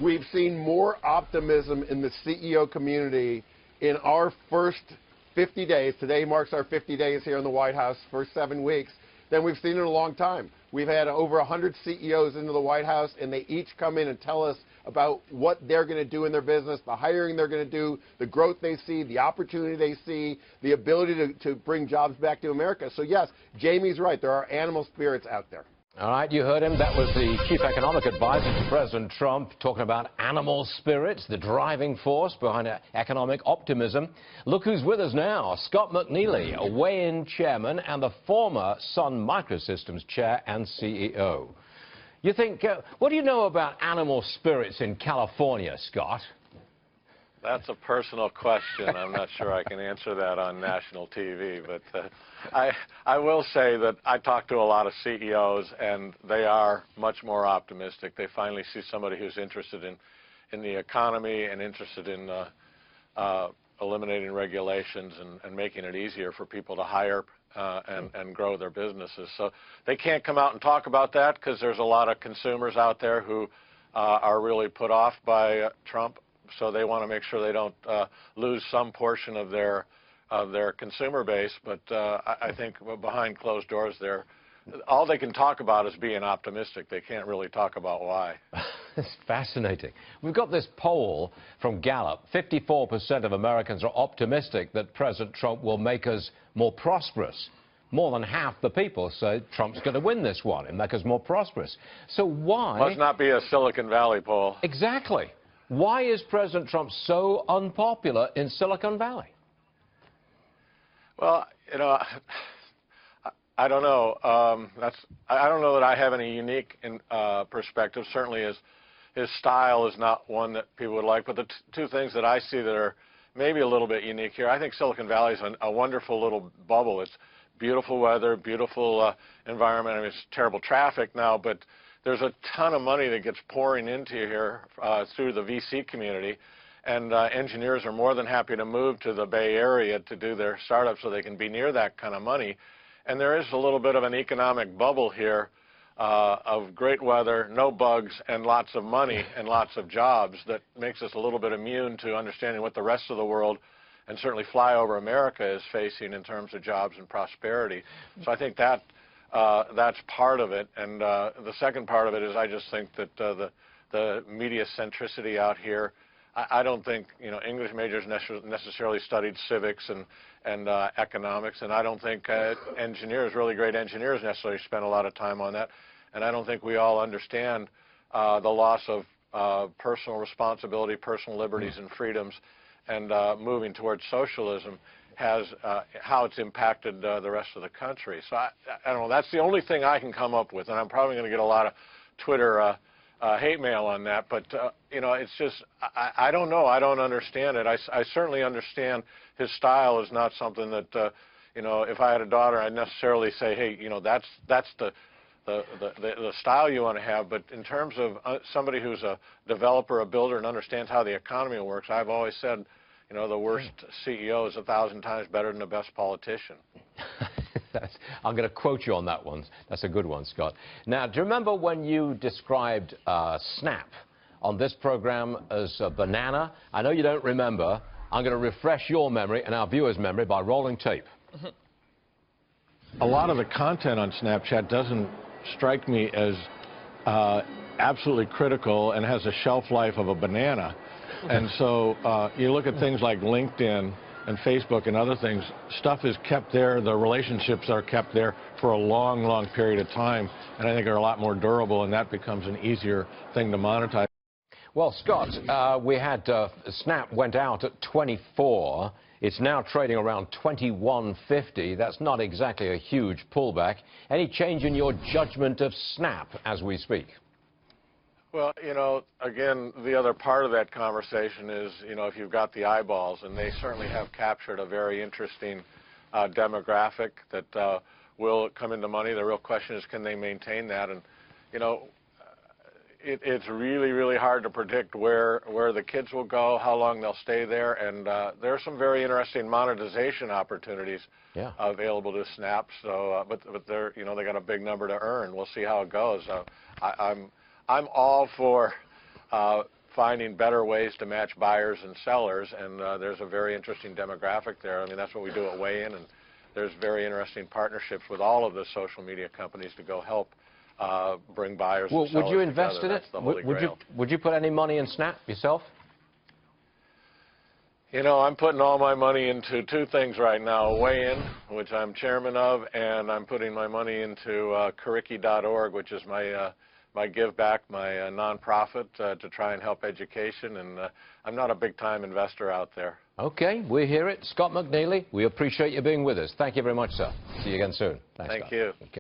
we've seen more optimism in the CEO community in our first 50 days. Today marks our 50 days here in the White House, first 7 weeks, than we've seen in a long time. We've had over 100 CEOs into the White House, and they each come in and tell us about what they're going to do in their business, the hiring they're going to do, the growth they see, the opportunity they see, the ability to bring jobs back to America. So, yes, Jamie's right. There are animal spirits out there. All right, you heard him. That was the chief economic advisor to President Trump talking about animal spirits, the driving force behind economic optimism. Look who's with us now. Scott McNealy, a weigh-in chairman and the former Sun Microsystems chair and CEO. You think, what do you know about animal spirits in California, Scott? That's a personal question. I'm not sure I can answer that on national TV, but I will say that I talk to a lot of CEOs, and they are much more optimistic. They finally see somebody who's interested in the economy and interested in eliminating regulations and making it easier for people to hire and grow their businesses. So they can't come out and talk about that because there's a lot of consumers out there who are really put off by Trump. So they want to make sure they don't lose some portion of their consumer base. But I think behind closed doors, all they can talk about is being optimistic. They can't really talk about why. It's fascinating. We've got this poll from Gallup. 54% of Americans are optimistic that President Trump will make us more prosperous. More than half the people say Trump's going to win this one and make us more prosperous. So why? Must not be a Silicon Valley poll. Exactly. Why is President Trump so unpopular in Silicon Valley? Well, you know, I don't know. I don't know that I have any unique perspective. Certainly, his style is not one that people would like. But the two things that I see that are maybe a little bit unique here, I think Silicon Valley is a wonderful little bubble. It's beautiful weather, beautiful environment. I mean, it's terrible traffic now, but there's a ton of money that gets pouring into here through the VC community, and engineers are more than happy to move to the Bay Area to do their startups so they can be near that kind of money. And there is a little bit of an economic bubble here of great weather, no bugs, and lots of money and lots of jobs that makes us a little bit immune to understanding what the rest of the world, and certainly flyover America, is facing in terms of jobs and prosperity. So I think that that's part of it. And the second part of it is I just think that the media centricity out here, I don't think, you know, English majors necessarily studied civics and economics, and I don't think engineers, really great engineers, necessarily spend a lot of time on that. And I don't think we all understand the loss of personal responsibility, personal liberties and freedoms, and moving towards socialism has how it's impacted the rest of the country. So I don't know. That's the only thing I can come up with, and I'm probably going to get a lot of Twitter hate mail on that. But you know, it's just I don't know. I don't understand it. I certainly understand his style is not something that you know, if I had a daughter, I'd necessarily say, hey, you know, that's the style you want to have. But in terms of somebody who's a developer, a builder, and understands how the economy works, I've always said, you know, the worst CEO is 1,000 times better than the best politician. I'm going to quote you on that one. That's a good one, Scott. Now, do you remember when you described Snap on this program as a banana? I know you don't remember. I'm going to refresh your memory and our viewers' memory by rolling tape. A lot of the content on Snapchat doesn't strike me as absolutely critical and has a shelf life of a banana. And so you look at things like LinkedIn and Facebook and other things, stuff is kept there, the relationships are kept there for a long, long period of time, and I think are a lot more durable, and that becomes an easier thing to monetize. Well, Scott, we had Snap went out at 24. It's now trading around 21.50. That's not exactly a huge pullback. Any change in your judgment of Snap as we speak? Well, you know, again, the other part of that conversation is, you know, if you've got the eyeballs, and they certainly have captured a very interesting demographic that will come into money. The real question is, can they maintain that? And, you know, it's really, really hard to predict where the kids will go, how long they'll stay there, and there are some very interesting monetization opportunities available to Snap. So, but they're, you know, they got a big number to earn. We'll see how it goes. I'm all for finding better ways to match buyers and sellers, and there's a very interesting demographic there. I mean, that's what we do at Weigh In, and there's very interesting partnerships with all of the social media companies to go help bring buyers and sellers would you invest together. in it? That's the holy grail. Would you put any money in Snap yourself? You know, I'm putting all my money into two things right now: Weigh In, which I'm chairman of, and I'm putting my money into Kariki.org, which is my give back, my nonprofit to try and help education. And I'm not a big-time investor out there. Okay, we hear it. Scott McNealy, we appreciate you being with us. Thank you very much, sir. See you again soon. Thanks, Thank Scott. you. Okay.